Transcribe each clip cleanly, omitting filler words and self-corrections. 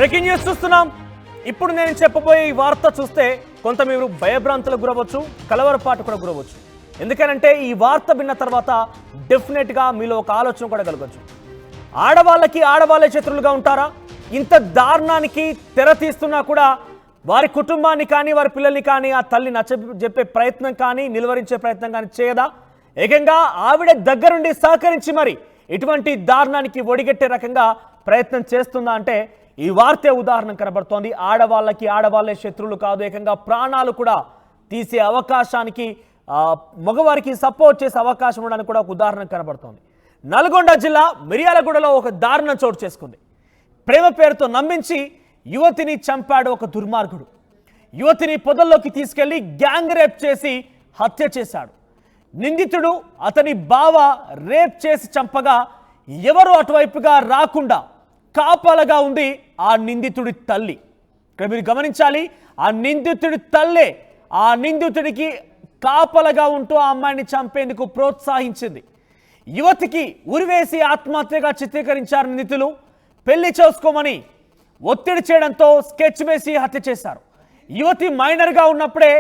Breaking news చూస్తున్నాం. ఇప్పుడు నేను చెప్పబోయే ఈ వార్త చూస్తే కొంత మీరు భయభ్రాంతులకు గురవచ్చు, కలవరపాటు కూడా గురవచ్చు. ఎందుకనంటే ఈ వార్త విన్న తర్వాత డెఫినెట్గా మీలో ఒక ఆలోచన కూడా కలగవచ్చు. ఆడవాళ్ళకి ఆడవాళ్ళే శత్రువులుగా ఉంటారా? ఇంత దారుణానికి తెర తీస్తున్నా కూడా వారి కుటుంబాన్ని కానీ వారి పిల్లల్ని కానీ ఆ తల్లి చెప్పే ప్రయత్నం కానీ నిలువరించే ప్రయత్నం కానీ చేయదా? ఏకంగా ఆవిడ దగ్గరుండి సహకరించి మరి ఇటువంటి దారుణానికి ఒడిగట్టే రకంగా ప్రయత్నం చేస్తుందా అంటే ఈ వార్తే ఉదాహరణ కనబడుతోంది. ఆడవాళ్ళకి ఆడవాళ్ళే శత్రువులు కాదు, ఏకంగా ప్రాణాలు కూడా తీసే అవకాశానికి మగవారికి సపోర్ట్ చేసే అవకాశం ఉండడానికి కూడా ఒక ఉదాహరణ కనబడుతోంది. నల్గొండ జిల్లా మిర్యాలగూడలో ఒక దారుణం చోటు చేసుకుంది. ప్రేమ పేరుతో నమ్మించి యువతిని చంపాడు ఒక దుర్మార్గుడు. యువతిని పొదల్లోకి తీసుకెళ్లి గ్యాంగ్ రేప్ చేసి హత్య చేశాడు. నిందితుడు అతని బావ రేప్ చేసి చంపగా ఎవరు అటువైపుగా రాకుండా కాపలగా ఉంది ఆ నిందితుడి తల్లి. ఇక్కడ మీరు గమనించాలి, ఆ నిందితుడి తల్లే ఆ నిందితుడికి కాపలగా ఉంటూ ఆ అమ్మాయిని చంపేందుకు ప్రోత్సహించింది. యువతికి ఉరివేసి ఆత్మహత్యగా చిత్రీకరించారు నిందితులు. పెళ్లి చేసుకోమని ఒత్తిడి చేయడంతో స్కెచ్ వేసి హత్య చేశారు. యువతి మైనర్గా ఉన్నప్పుడే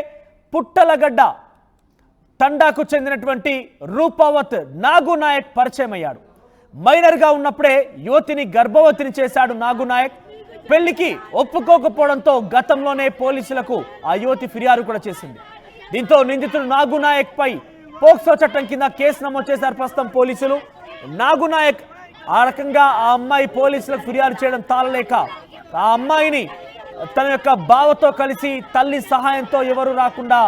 పుట్టలగడ్డ తండాకు చెందినటువంటి రూపావత్ నాగునాయక్ పరిచయం అయ్యాడు. మైనర్గా ఉన్నప్పుడే యువతిని గర్భవతిని చేశాడు నాగునాయక్. పెళ్లికి ఒప్పుకోకపోవడంతో గతంలోనే పోలీసులకు ఆ యువతి ఫిర్యాదు కూడా చేసింది. దీంతో నిందితుడు నాగునాయక్ పై పోక్సో చట్టం కింద కేసు నమోదు చేశారు ప్రస్తుతం పోలీసులు. నాగునాయక్ ఆ రకంగా ఆ అమ్మాయి పోలీసులకు ఫిర్యాదు చేయడం తాళలేక ఆ అమ్మాయిని తన యొక్క బావతో కలిసి తల్లి సహాయంతో ఎవరు రాకుండా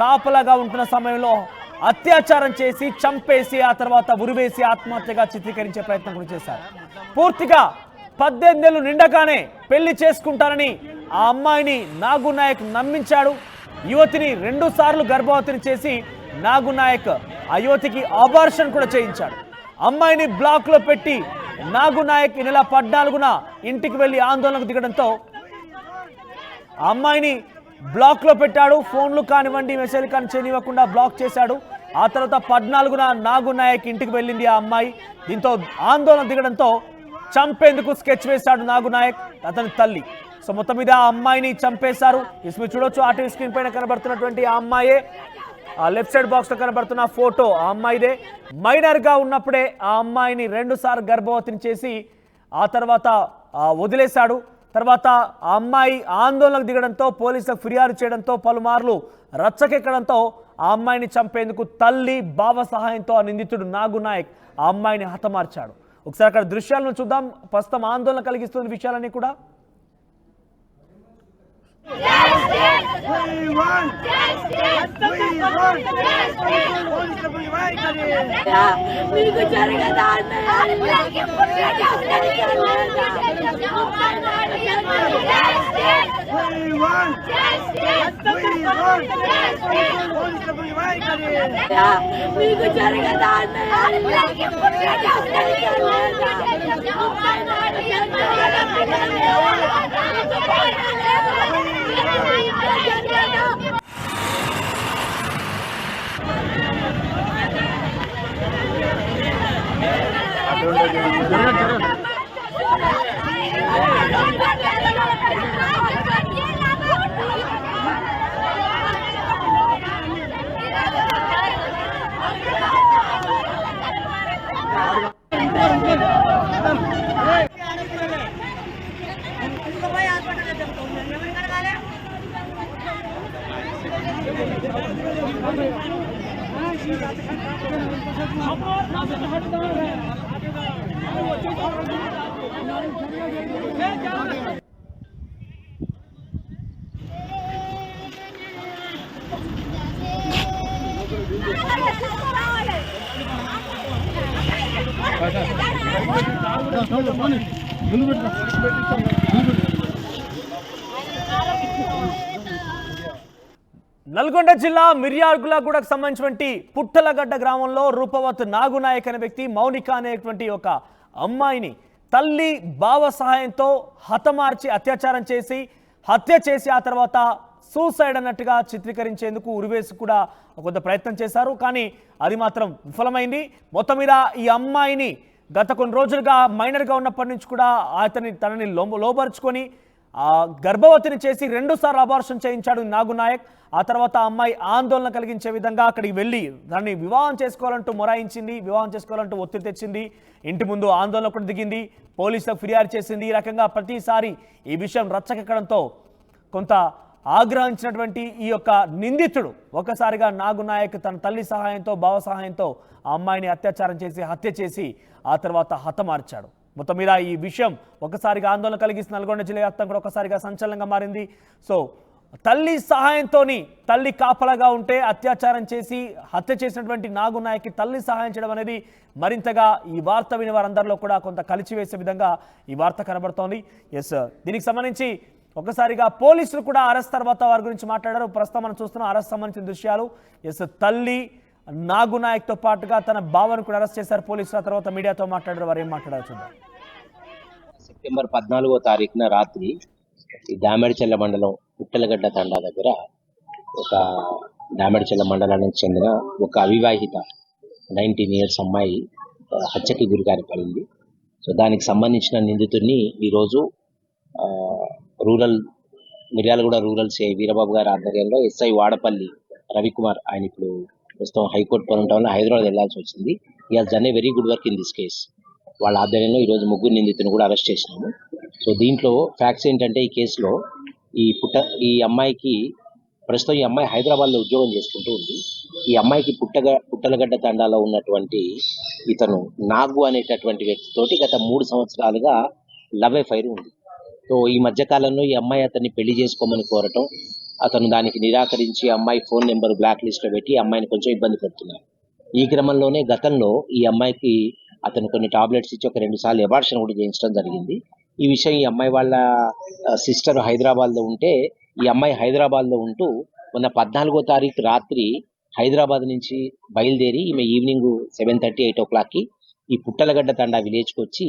కాపలాగా ఉంటున్న సమయంలో అత్యాచారం చేసి చంపేసి ఆ తర్వాత ఉరివేసి ఆత్మహత్యగా చిత్రీకరించే ప్రయత్నం కూడా చేశారు. పూర్తిగా 18 ఏళ్ళు నిండగానే పెళ్లి చేసుకుంటారని ఆ అమ్మాయిని నాగునాయక్ నమ్మించాడు. యువతిని 2 సార్లు గర్భవతిని చేసి నాగునాయక్ ఆ యువతికి అబార్షన్ కూడా చేయించాడు. అమ్మాయిని బ్లాక్ లో పెట్టి నాగునాయక్ ఈ నెల 14న ఇంటికి వెళ్లి ఆందోళనకు దిగడంతో ఆ అమ్మాయిని బ్లాక్ లో పెట్టాడు. ఫోన్లు కానివ్వండి మెసేజ్లు కానీ చేయనివ్వకుండా బ్లాక్ చేశాడు. ఆ తర్వాత 14న నాగునాయక్ ఇంటికి వెళ్ళింది ఆ అమ్మాయి. దీంతో ఆందోళన దిగడంతో చంపేందుకు స్కెచ్ వేశాడు నాగునాయక్ అతని తల్లి. సో మొత్తం మీద ఆ అమ్మాయిని చంపేశారు. మీరు చూడొచ్చు ఆర్టీవీ స్క్రీన్ పైన కనబడుతున్నటువంటి ఆ అమ్మాయే, ఆ లెఫ్ట్ సైడ్ బాక్స్ లో కనబడుతున్న ఫోటో ఆ అమ్మాయిదే. మైనర్ గా ఉన్నప్పుడే ఆ అమ్మాయిని 2 సార్లు గర్భవతిని చేసి ఆ తర్వాత వదిలేశాడు. తర్వాత ఆ అమ్మాయి ఆందోళనకు దిగడంతో పోలీసులకు ఫిర్యాదు చేయడంతో పలుమార్లు రచ్చకెక్కడంతో ఆ అమ్మాయిని చంపేందుకు తల్లి బావ సహాయంతో ఆ నిందితుడు నాగునాయక్ ఆ అమ్మాయిని హతమార్చాడు. ఒకసారి అక్కడ దృశ్యాలను చూద్దాం. ప్రస్తుతం ఆందోళన కలిగిస్తున్న విషయాలన్నీ కూడా నల్గొండ జిల్లా మిర్యాలగూడకు సంబంధించినటువంటి పుట్టలగడ్డ గ్రామంలో రూపవత్ నాగునాయక్ అనే వ్యక్తి మౌనిక అనేటువంటి ఒక అమ్మాయిని తల్లి బావ సహాయంతో హతమార్చి అత్యాచారం చేసి హత్య చేసి ఆ తర్వాత సూసైడ్ అన్నట్టుగా చిత్రీకరించేందుకు ఉరివేసి కూడా కొంత ప్రయత్నం చేశారు. కానీ అది మాత్రం విఫలమైంది. మొత్తం మీద ఈ అమ్మాయిని గత కొన్ని రోజులుగా మైనర్గా ఉన్నప్పటి నుంచి కూడా తనని లోబరుచుకొని గర్భవతిని చేసి 2 సార్లు అబార్షన్ చేయించాడు నాగు నాయక్. ఆ తర్వాత ఆ అమ్మాయి ఆందోళన కలిగించే విధంగా అక్కడికి వెళ్ళి దాన్ని వివాహం చేసుకోవాలంటూ మొరాయించింది, వివాహం చేసుకోవాలంటూ ఒత్తిడి తెచ్చింది, ఇంటి ముందు ఆందోళన కూడా దిగింది, పోలీసులకు ఫిర్యాదు చేసింది. ఈ రకంగా ప్రతిసారి ఈ విషయం రచ్చకెక్కడంతో కొంత ఆగ్రహించినటువంటి ఈ యొక్క నిందితుడు ఒకసారిగా నాగు నాయక్ తన తల్లి సహాయంతో బావ సహాయంతో ఆ అమ్మాయిని హత్య చేసి ఆ తర్వాత హతమార్చాడు. మొత్తం మీద ఈ విషయం ఒకసారిగా ఆందోళన కలిగిస్తున్న నల్గొండ జిల్లా వ్యాప్తంగా కూడా ఒకసారిగా సంచలనంగా మారింది. సో తల్లి సహాయంతో తల్లి కాపలాగా ఉంటే అత్యాచారం చేసి హత్య చేసినటువంటి నాగు నాయక్కి తల్లి సహాయం చేయడం అనేది మరింతగా ఈ వార్త విని వారందరిలో కూడా కొంత కలిచివేసే విధంగా ఈ వార్త కనబడుతోంది. ఎస్, దీనికి సంబంధించి ఒకసారిగా పోలీసులు కూడా అరెస్ట్ తర్వాత వారి గురించి మాట్లాడారు. ప్రస్తుతం మనం చూస్తున్నాం అరెస్ట్ సంబంధించిన దృశ్యాలు. ఎస్, తల్లి నాగు నాయక్తో పాటుగా తన బావను కూడా అరెస్ట్ చేశారు పోలీసులు. తర్వాత మీడియాతో మాట్లాడారు. వారు ఏం మాట్లాడారు చూద్దాం. సెప్టెంబర్ 14వ తారీఖున రాత్రి ఈ దామెడచెల్ల మండలం పుట్టలగడ్డ తండా దగ్గర ఒక దామెడచెల్ల మండలానికి చెందిన ఒక అవివాహిత 19 ఇయర్స్ అమ్మాయి హత్యకి గురికారి పడింది. సో దానికి సంబంధించిన నిందితుడిని ఈరోజు మిర్యాలగూడ రూరల్ సిఐ వీరబాబు గారి ఆధ్వర్యంలో ఎస్ఐ వాడపల్లి రవికుమార్, ఆయన ఇప్పుడు ప్రస్తుతం హైకోర్టు పని ఉండటం వల్ల హైదరాబాద్ వెళ్లాల్సి వచ్చింది. ఈ has done a very good work in this case. వాళ్ళ ఆధ్వర్యంలో ఈరోజు 3 నిందితులను కూడా అరెస్ట్ చేసినాము. సో దీంట్లో ఫ్యాక్ట్స్ ఏంటంటే ఈ కేసులో ఈ అమ్మాయికి ప్రస్తుతం ఈ అమ్మాయి హైదరాబాద్లో ఉద్యోగం చేసుకుంటూ ఉంది. ఈ అమ్మాయికి పుట్టలగడ్డ తండాలో ఉన్నటువంటి ఇతను నాగు అనేటటువంటి వ్యక్తితోటి గత 3 సంవత్సరాలుగా లవ్ అఫైర్ ఉంది. సో ఈ మధ్యకాలంలో ఈ అమ్మాయి అతన్ని పెళ్లి చేసుకోమని కోరటం, అతను దానికి నిరాకరించి అమ్మాయి ఫోన్ నెంబర్ బ్లాక్ లిస్ట్లో పెట్టి అమ్మాయిని కొంచెం ఇబ్బంది పెడుతున్నారు. ఈ క్రమంలోనే గతంలో ఈ అమ్మాయికి అతను కొన్ని టాబ్లెట్స్ ఇచ్చి ఒక 2 సార్లు అబార్షన్ కూడా చేయించడం జరిగింది. ఈ విషయం ఈ అమ్మాయి వాళ్ళ సిస్టర్ హైదరాబాద్లో ఉంటే ఈ అమ్మాయి హైదరాబాద్లో ఉంటూ మొన్న 14వ తారీఖు రాత్రి హైదరాబాద్ నుంచి బయలుదేరి ఈమె ఈవినింగ్ 7:30, 8 o'clockకి ఈ పుట్టలగడ్డ తండా విలేజ్కి వచ్చి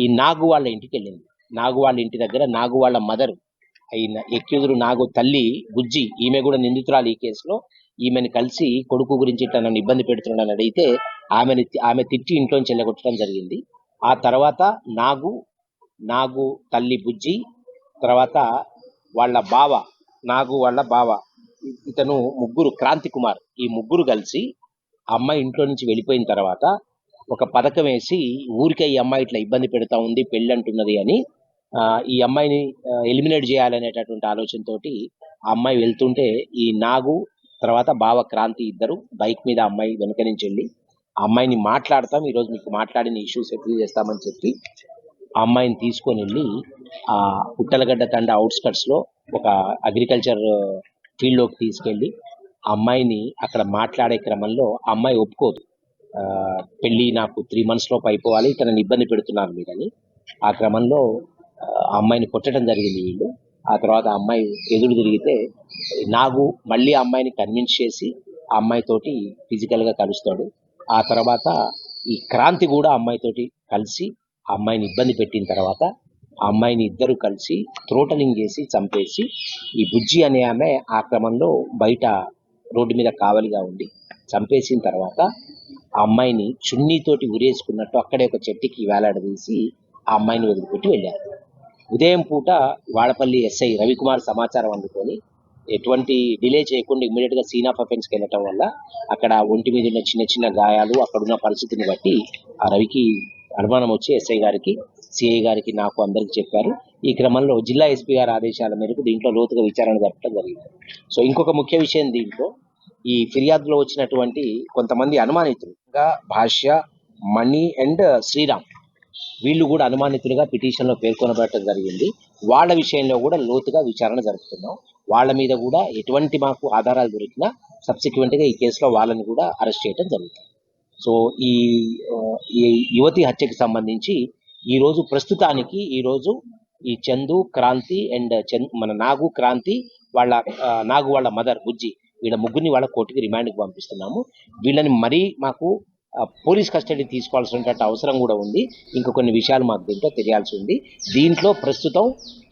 ఈ నాగు వాళ్ళ ఇంటికి వెళ్ళింది. నాగు వాళ్ళ ఇంటి దగ్గర నాగు వాళ్ళ మదర్ అయిన ఎక్యూజుడు నాగు తల్లి బుజ్జి, ఈమె కూడా నిందితురాలు ఈ కేసులో, ఈమెను కలిసి కొడుకు గురించి నన్ను ఇబ్బంది పెడుతున్నాడని అడిగితే ఆమె తిట్టి ఇంట్లోంచి వెళ్ళగొట్టడం జరిగింది. ఆ తర్వాత నాగు తల్లి బుజ్జి, తర్వాత నాగు వాళ్ళ బావ ఇతను ముగ్గురు, క్రాంతి కుమార్, ఈ ముగ్గురు కలిసి అమ్మాయి ఇంట్లో నుంచి వెళ్ళిపోయిన తర్వాత ఒక పథకం వేసి ఊరికే ఈ అమ్మాయి ఇట్లా ఇబ్బంది పెడతా ఉంది, పెళ్ళి అంటున్నది అని ఈ అమ్మాయిని ఎలిమినేట్ చేయాలనేటటువంటి ఆలోచనతోటి ఆ అమ్మాయి వెళ్తుంటే ఈ నాగు తర్వాత బావ క్రాంతి ఇద్దరు బైక్ మీద అమ్మాయి వెనక నుంచి వెళ్ళి ఆ అమ్మాయిని మాట్లాడతాం, ఈరోజు మీకు మాట్లాడిన ఇష్యూ సెటిల్ చేస్తామని చెప్పి ఆ అమ్మాయిని తీసుకొని వెళ్ళి ఆ పుట్టలగడ్డ తండ అవుట్స్కట్స్లో ఒక అగ్రికల్చర్ ఫీల్డ్లోకి తీసుకెళ్ళి ఆ అమ్మాయిని అక్కడ మాట్లాడే క్రమంలో ఆ అమ్మాయి ఒప్పుకోదు. పెళ్ళి నాకు 3 months లోపు అయిపోవాలి, తనని ఇబ్బంది పెడుతున్నారు మీరని. ఆ క్రమంలో ఆ అమ్మాయిని కొట్టడం జరిగింది వీళ్ళు. ఆ తర్వాత ఆ అమ్మాయి ఎదురు తిరిగితే నాగు మళ్ళీ ఆ అమ్మాయిని కన్విన్స్ చేసి ఆ అమ్మాయితోటి ఫిజికల్గా కలుస్తాడు. ఆ తర్వాత ఈ క్రాంతి కూడా ఆ అమ్మాయితోటి కలిసి ఆ అమ్మాయిని ఇబ్బంది పెట్టిన తర్వాత ఆ అమ్మాయిని ఇద్దరు కలిసి థ్రోటలింగ్ చేసి చంపేసి ఈ బుజ్జి అనే ఆమె ఆ క్రమంలో బయట రోడ్డు మీద కావలిగా ఉండి చంపేసిన తర్వాత ఆ అమ్మాయిని చున్నీతోటి ఉరేసుకున్నట్టు అక్కడే ఒక చెట్టుకి వేలాడదీసి ఆ అమ్మాయిని వదిలిపెట్టి వెళ్ళారు. ఉదయం పూట వాడపల్లి ఎస్ఐ రవికుమార్ సమాచారం అందుకొని ఎటువంటి డిలే చేయకుండా ఇమ్మీడియట్గా సీన్ ఆఫ్ అఫెన్స్కి వెళ్ళటం వల్ల అక్కడ ఒంటి మీద ఉన్న చిన్న చిన్న గాయాలు, అక్కడున్న పరిస్థితిని బట్టి ఆ రవికి అనుమానం వచ్చి ఎస్ఐ గారికి, సిఐ గారికి, నాకు అందరికి చెప్పారు. ఈ క్రమంలో జిల్లా ఎస్పీ గారి ఆదేశాల మేరకు దీంట్లో లోతుగా విచారణ జరపడం జరిగింది. సో ఇంకొక ముఖ్య విషయం, దీంట్లో ఈ ఫిర్యాదులో వచ్చినటువంటి కొంతమంది అనుమానితులుగా భాష్య, మణి అండ్ శ్రీరామ్, వీళ్ళు కూడా అనుమానితులుగా పిటిషన్లో పేర్కొనబడటం జరిగింది. వాళ్ళ విషయంలో కూడా లోతుగా విచారణ జరుపుతున్నాం. వాళ్ళ మీద కూడా ఎటువంటి మాకు ఆధారాలు దొరికినా సబ్సిక్వెంట్గా ఈ కేసులో వాళ్ళని కూడా అరెస్ట్ చేయడం జరుగుతుంది. సో ఈ యువతి హత్యకి సంబంధించి ఈరోజు ప్రస్తుతానికి ఈ చందు, క్రాంతి అండ్ మన నాగు, క్రాంతి నాగు వాళ్ళ మదర్ బుజ్జి, వీళ్ళ ముగ్గురిని వాళ్ళ కోర్టుకి రిమాండ్కి పంపిస్తున్నాము. వీళ్ళని మరీ మాకు పోలీస్ కస్టడీ తీసుకోవాల్సినటువంటి అవసరం కూడా ఉంది. ఇంకా కొన్ని విషయాలు మాకు దీంట్లో తెలియాల్సి ఉంది. దీంట్లో ప్రస్తుతం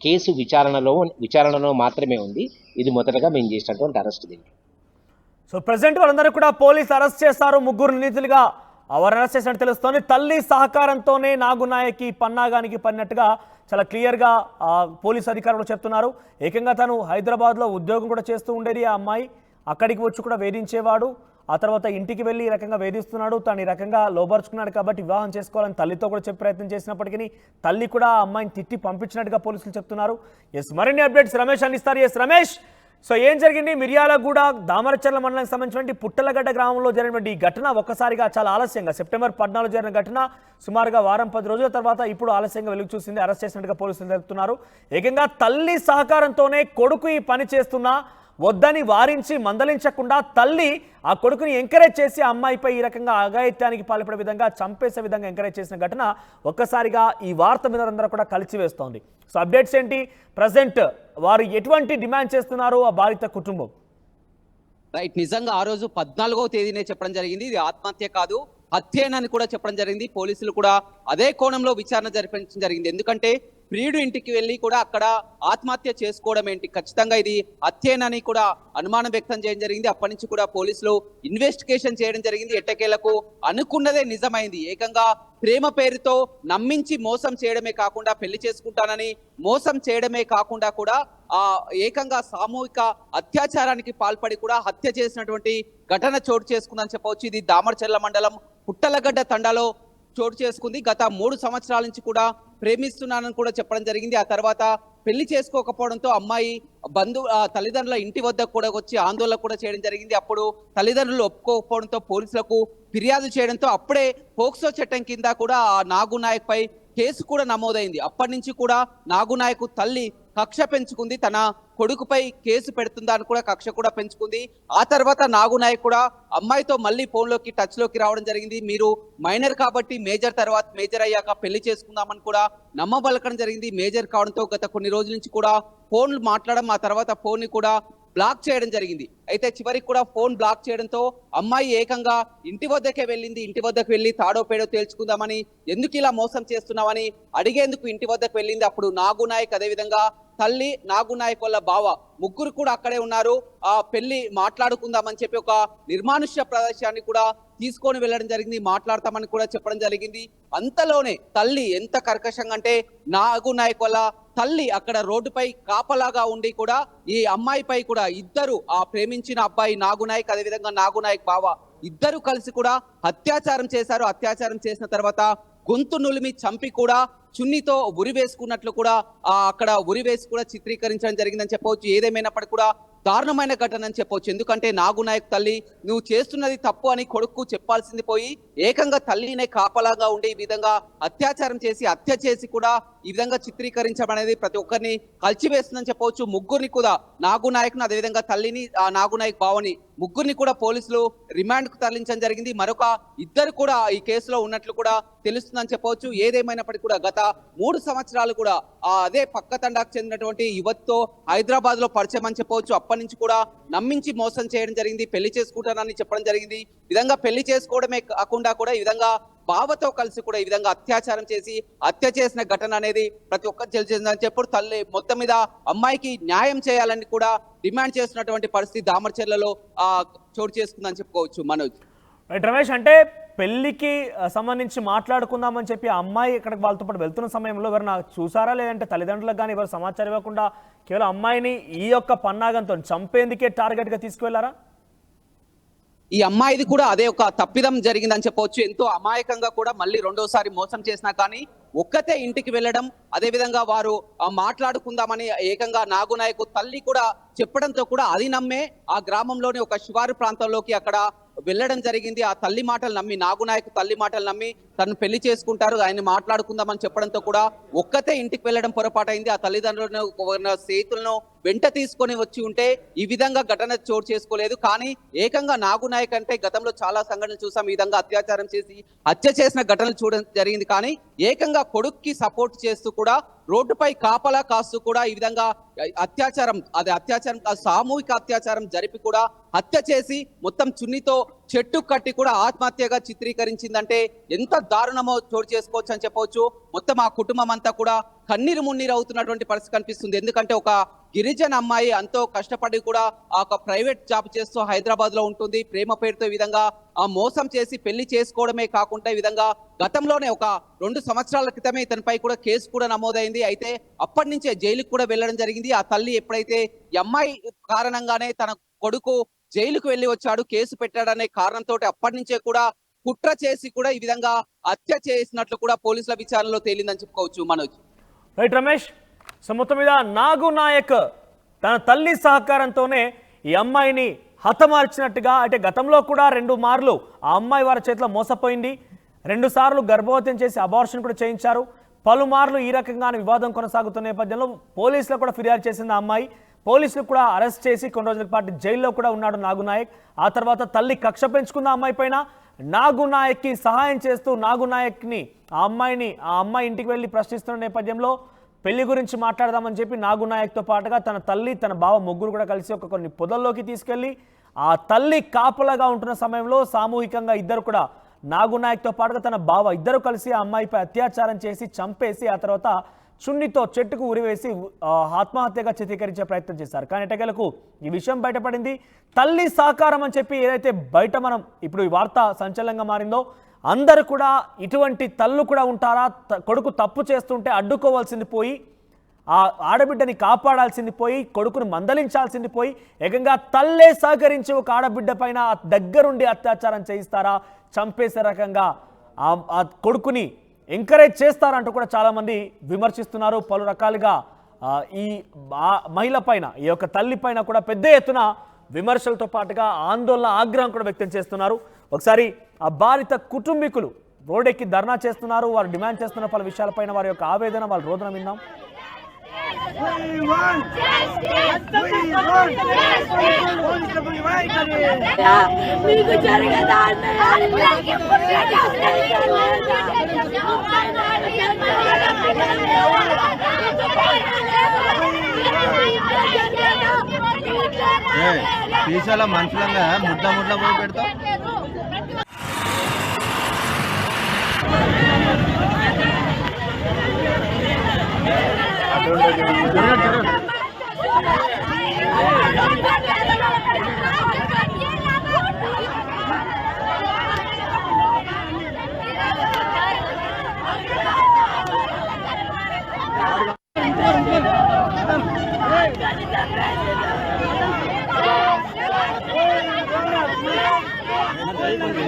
కేసు విచారణలో మాత్రమే ఉంది. ఇది మొదటగా మేము చేసినటువంటి అరెస్ట్. దీంట్లో సో ప్రెసెంట్ వాళ్ళందరూ కూడా పోలీస్ అరెస్ట్ చేస్తారు. 3 నిందితులుగా వారు అరెస్ట్ చేసినట్టు తెలుస్తోంది. తల్లి సహకారంతోనే నాగునాయకి పన్నాగానికి పడినట్టుగా చాలా క్లియర్గా పోలీసు అధికారులు చెప్తున్నారు. ఏకంగా తను హైదరాబాద్లో ఉద్యోగం కూడా చేస్తూ ఉండేది ఆ అమ్మాయి. అక్కడికి వచ్చి కూడా వేధించేవాడు. ఆ తర్వాత ఇంటికి వెళ్ళి ఈ రకంగా వేధిస్తున్నాడు. తను ఈ రకంగా లోబర్చుకున్నాడు కాబట్టి వివాహం చేసుకోవాలని తల్లితో కూడా చెప్పే ప్రయత్నం చేసినప్పటికీ తల్లి కూడా ఆ అమ్మాయిని తిట్టి పంపించినట్టుగా పోలీసులు చెప్తున్నారు. ఎస్, మరిన్ని అప్డేట్స్ రమేష్ అందిస్తారు. ఎస్ రమేష్, సో ఏం జరిగింది? మిర్యాలగూడ దామరచర్ల మండలానికి సంబంధించినటువంటి పుట్టలగడ్డ గ్రామంలో జరిగినటువంటి ఈ ఘటన ఒక్కసారిగా చాలా ఆలస్యంగా సెప్టెంబర్ 14 జరిగిన ఘటన సుమారుగా వారం 10 రోజుల తర్వాత ఇప్పుడు ఆలస్యంగా వెలుగు చూసింది. అరెస్ట్ చేసినట్టుగా పోలీసులు చెప్తున్నారు. ఏకంగా తల్లి సహకారంతోనే కొడుకు ఈ పని చేస్తున్నా వద్దని వారించి మందలించకుండా తల్లి ఆ కొడుకుని ఎంకరేజ్ చేసి ఆ అమ్మాయిపై ఈ రకంగా అఘాయిత్యానికి పాల్పడే విధంగా చంపేసే విధంగా ఎంకరేజ్ చేసిన ఘటన ఒక్కసారిగా ఈ వార్త మీద అందరూ కూడా కలిసివేస్తోంది. సో అప్డేట్స్ ఏంటి? ప్రజెంట్ వారు ఎటువంటి డిమాండ్ చేస్తున్నారు ఆ బాధిత కుటుంబం? రైట్, నిజంగా ఆ రోజు 14వ తేదీనే చెప్పడం జరిగింది. ఇది ఆత్మహత్య కాదు, హత్యేనని కూడా చెప్పడం జరిగింది. పోలీసులు కూడా అదే కోణంలో విచారణ జరిపించడం జరిగింది. ఎందుకంటే ప్రియుడు ఇంటికి వెళ్ళి కూడా అక్కడ ఆత్మహత్య చేసుకోవడం ఏంటి, ఖచ్చితంగా ఇది హత్యేనని కూడా అనుమానం వ్యక్తం చేయడం జరిగింది. అప్పటి నుంచి కూడా పోలీసులు ఇన్వెస్టిగేషన్ చేయడం జరిగింది. ఎట్టకేలకు అనుకున్నదే నిజమైంది. ఏకంగా ప్రేమ పేరుతో నమ్మించి మోసం చేయడమే కాకుండా పెళ్లి చేసుకుంటానని మోసం చేయడమే కాకుండా కూడా ఏకంగా సామూహిక అత్యాచారానికి పాల్పడి కూడా హత్య చేసినటువంటి ఘటన చోటు చేసుకుందని చెప్పవచ్చు. ఇది దామరచర్ల మండలం పుట్టలగడ్డ తండాలో చోటు చేసుకుంది. గత 3 సంవత్సరాల నుంచి కూడా ప్రేమిస్తున్నానని కూడా చెప్పడం జరిగింది. ఆ తర్వాత పెళ్లి చేసుకోకపోవడంతో అమ్మాయి తల్లిదండ్రుల ఇంటి వద్ద కూడా వచ్చి ఆందోళన కూడా చేయడం జరిగింది. అప్పుడు తల్లిదండ్రులు ఒప్పుకోకపోవడంతో పోలీసులకు ఫిర్యాదు చేయడంతో అప్పుడే పోక్సో చట్టం కింద కూడా ఆ నాగునాయక్ పై కేసు కూడా నమోదైంది. అప్పటి నుంచి కూడా నాగునాయక్ తల్లి కక్ష పెంచుకుంది. తన కొడుకుపై కేసు పెడుతుందా అని కూడా కక్ష కూడా పెంచుకుంది. ఆ తర్వాత నాగునాయక్ కూడా అమ్మాయితో మళ్ళీ ఫోన్లోకి టచ్ లోకి రావడం జరిగింది. మీరు మైనర్ కాబట్టి మేజర్ అయ్యాక పెళ్లి చేసుకుందామని కూడా నమ్మబలకడం జరిగింది. మేజర్ కావడంతో గత కొన్ని రోజుల నుంచి కూడా ఫోన్లు మాట్లాడడం, ఆ తర్వాత ఫోన్ ని కూడా బ్లాక్ చేయడం జరిగింది. అయితే చివరికి కూడా ఫోన్ బ్లాక్ చేయడంతో అమ్మాయి ఏకంగా ఇంటి వద్దకే వెళ్ళింది. ఇంటి వద్దకు వెళ్ళి తాడో పేడో తేల్చుకుందామని, ఎందుకు ఇలా మోసం చేస్తున్నామని అడిగేందుకు ఇంటి వద్దకు వెళ్ళింది. అప్పుడు నాగునాయక్ అదేవిధంగా తల్లి, నాగునాయక్ వల్ల బావ ముగ్గురు కూడా అక్కడే ఉన్నారు. ఆ పెళ్లి మాట్లాడుకుందామని చెప్పి ఒక నిర్మానుష్య ప్రదేశాన్ని కూడా తీసుకొని వెళ్ళడం జరిగింది. మాట్లాడతామని కూడా చెప్పడం జరిగింది. అంతలోనే తల్లి ఎంత కర్కశంగా అంటే నాగునాయక్ వల్ల తల్లి అక్కడ రోడ్డుపై కాపలాగా ఉండి కూడా ఈ అమ్మాయిపై కూడా ఇద్దరు ఆ ప్రేమించిన అబ్బాయి నాగునాయక్ అదేవిధంగా నాగునాయక్ బావ ఇద్దరు కలిసి కూడా అత్యాచారం చేశారు. అత్యాచారం చేసిన తర్వాత గొంతు నులిమి చంపి కూడా చున్నీతో ఉరి వేసుకున్నట్లు కూడా అక్కడ ఉరి వేసి కూడా చిత్రీకరించడం జరిగిందని చెప్పవచ్చు. ఏదేమైనప్పటికీ కూడా దారుణమైన ఘటన అని చెప్పవచ్చు. ఎందుకంటే నాగునాయక్ తల్లి నువ్వు చేస్తున్నది తప్పు అని కొడుకు చెప్పాల్సింది పోయి ఏకంగా తల్లినే కాపలాగా ఉండి ఈ విధంగా అత్యాచారం చేసి హత్య చేసి కూడా ఈ విధంగా చిత్రీకరించడం అనేది ప్రతి ఒక్కరిని కలిచివేస్తుందని చెప్పవచ్చు. ముగ్గురిని కూడా నాగునాయక్ ను అదేవిధంగా తల్లిని నాగునాయక్ బావని ముగ్గురిని కూడా పోలీసులు రిమాండ్ కు తరలించడం జరిగింది. మరొక ఇద్దరు కూడా ఈ కేసులో ఉన్నట్లు కూడా తెలుస్తుందని చెప్పవచ్చు. ఏదేమైనప్పటికీ కూడా గత 3 సంవత్సరాలు కూడా అదే పక్క తండాకు చెందినటువంటి యువతితో హైదరాబాద్ లో పరిచయం అని చెప్పవచ్చు. అప్పటి నుంచి కూడా నమ్మించి మోసం చేయడం జరిగింది. పెళ్లి చేసుకుంటానని చెప్పడం జరిగింది. ఈ విధంగా పెళ్లి చేసుకోవడమే కాకుండా కూడా ఈ విధంగా బావతో కలిసి కూడా ఈ విధంగా అత్యాచారం చేసి హత్య చేసిన ఘటన అనేది ప్రతి ఒక్కరు తెలిసిందని చెప్పారు. తల్లి మొత్తం మీద అమ్మాయికి న్యాయం చేయాలని కూడా డిమాండ్ చేస్తున్నటువంటి పరిస్థితి దామరచర్లలో చోటు చేసుకుందని చెప్పుకోవచ్చు. మనోజ్, రమేష్, అంటే పెళ్లికి సంబంధించి మాట్లాడుకుందామని చెప్పి ఆ అమ్మాయి ఇక్కడికి వాళ్ళతో పాటు వెళ్తున్న సమయంలో ఎవరు నాకు చూసారా, లేదంటే తల్లిదండ్రులకు కానీ ఎవరు సమాచారం ఇవ్వకుండా కేవలం అమ్మాయిని ఈ యొక్క పన్నాగంతో చంపేందుకే టార్గెట్ గా తీసుకువెళ్లారా? ఈ అమ్మాయిది కూడా అదే ఒక తప్పిదం జరిగిందని చెప్పవచ్చు. ఎంతో అమాయకంగా కూడా మళ్ళీ రెండోసారి మోసం చేసినా కానీ ఒక్కతే ఇంటికి వెళ్ళడం, అదే విధంగా వారు మాట్లాడుకుందామని ఏకంగా నాగునాయక్ తల్లి కూడా చెప్పడంతో కూడా అది నమ్మే ఆ గ్రామంలోని ఒక శివారు ప్రాంతంలోకి అక్కడ వెళ్ళడం జరిగింది. ఆ తల్లి మాటలు నమ్మి నాగునాయక్ తల్లి మాటలు నమ్మి తను పెళ్లి చేసుకుంటారు, ఆయన మాట్లాడుకుందామని చెప్పడంతో కూడా ఒక్కతే ఇంటికి వెళ్ళడం పొరపాటైంది. ఆ తల్లిదండ్రులను స్నేహితులను వెంట తీసుకొని వచ్చి ఉంటే ఈ విధంగా ఘటన చోటు చేసుకోలేదు. కానీ ఏకంగా నాగునాయక్ అంటే గతంలో చాలా సంఘటనలు చూసాం. ఈ విధంగా అత్యాచారం చేసి హత్య చేసిన ఘటనలు చూడడం జరిగింది. కానీ ఏకంగా కొడుక్కి సపోర్ట్ చేస్తూ కూడా రోడ్డుపై కాపలా కాస్తూ కూడా ఈ విధంగా అత్యాచారం సామూహిక అత్యాచారం జరిపి కూడా హత్య చేసి మొత్తం చున్నీతో చెట్టు కట్టి కూడా ఆత్మహత్యగా చిత్రీకరించిందంటే ఎంత దారుణమో చోటు చేసుకోవచ్చు అని చెప్పవచ్చు. మొత్తం ఆ కుటుంబం అంతా కూడా కన్నీరు మున్నీరు అవుతున్నటువంటి పరిస్థితి కనిపిస్తుంది. ఎందుకంటే ఒక గిరిజన అమ్మాయి ఎంతో కష్టపడి కూడా ఆ ఒక ప్రైవేట్ జాబ్ చేస్తూ హైదరాబాద్ లో ఉంటుంది. ప్రేమ పేరుతో ఈ విధంగా ఆ మోసం చేసి పెళ్లి చేసుకోవడమే కాకుండా ఈ విధంగా గతంలోనే ఒక 2 సంవత్సరాల క్రితమే ఇతనిపై కూడా కేసు కూడా నమోదైంది. అయితే అప్పటి నుంచే జైలుకు కూడా వెళ్ళడం జరిగింది. ఆ తల్లి ఎప్పుడైతే ఈ అమ్మాయి కారణంగానే తన కొడుకు జైలుకు వెళ్లి వచ్చాడు, కేసు పెట్టాడనే కారణంతో అప్పటి నుంచే కూడా కుట్ర చేసి కూడా ఈ విధంగా హత్య చేసినట్లు కూడా పోలీసుల విచారణలో తేలిందని చెప్పుకోవచ్చు. మనోజ్. రైట్ రమేష్. సో మొత్తం మీద నాగు నాయక్ తన తల్లి సహకారంతోనే ఈ అమ్మాయిని హతమార్చినట్టుగా, అంటే గతంలో కూడా 2 మార్లు ఆ అమ్మాయి వారి చేతిలో మోసపోయింది, 2 సార్లు గర్భవతిని చేసి అబార్షన్ కూడా చేయించారు, పలుమార్లు ఈ రకంగానే వివాదం కొనసాగుతున్న నేపథ్యంలో పోలీసులు కూడా ఫిర్యాదు చేసింది ఆ అమ్మాయి. పోలీసులు కూడా అరెస్ట్ చేసి కొన్ని రోజుల పాటు జైల్లో కూడా ఉన్నాడు నాగు నాయక్. ఆ తర్వాత తల్లి కక్ష పెంచుకున్న అమ్మాయి పైన నాగు నాయక్కి సహాయం చేస్తూ నాగు నాయక్ని ఆ అమ్మాయి ఇంటికి వెళ్ళి ప్రశ్నిస్తున్న నేపథ్యంలో పెళ్లి గురించి మాట్లాడదామని చెప్పి నాగు నాయక్తో పాటుగా తన తల్లి తన బావ ముగ్గురు కూడా కలిసి కొన్ని పొదల్లోకి తీసుకెళ్లి ఆ తల్లి కాపలాగా ఉంటున్న సమయంలో సామూహికంగా ఇద్దరు కూడా నాగు నాయక్తో పాటుగా తన బావ ఇద్దరు కలిసి ఆ అమ్మాయిపై అత్యాచారం చేసి చంపేసి ఆ తర్వాత చున్నితో చెట్టుకు ఉరివేసి ఆత్మహత్యగా చిత్రీకరించే ప్రయత్నం చేశారు. కానీ ఎటకేలకు ఈ విషయం బయటపడింది. తల్లి సహకారం అని చెప్పి ఏదైతే బయట మనం ఇప్పుడు ఈ వార్త సంచలనంగా మారిందో, అందరూ కూడా ఇటువంటి తల్లు కూడా ఉంటారా, కొడుకు తప్పు చేస్తుంటే అడ్డుకోవాల్సింది పోయి ఆ ఆడబిడ్డని కాపాడాల్సింది పోయి కొడుకును మందలించాల్సింది పోయి ఏకంగా తల్లే సహకరించి ఒక ఆడబిడ్డ పైన దగ్గరుండి అత్యాచారం చేయిస్తారా, చంపేసే రకంగా ఆ కొడుకుని ఎంకరేజ్ చేస్తారంటూ కూడా చాలామంది విమర్శిస్తున్నారు. పలు రకాలుగా ఈ మహిళ పైన, ఈ యొక్క తల్లి పైన కూడా పెద్ద ఎత్తున విమర్శలతో పాటుగా ఆందోళన, ఆగ్రహం కూడా వ్యక్తం చేస్తున్నారు. ఒకసారి ఆ బాధిత కుటుంబీకులు రోడ్డెక్కి ధర్నా చేస్తున్నారు. వారు డిమాండ్ చేస్తున్న పలు విషయాలపైన వారి యొక్క ఆవేదన, వాళ్ళ రోదన విన్నాం. మీకు జరగదా తీసాల మనుషులంగా ముడ్ల పోయి పెడతాం. అటువంటి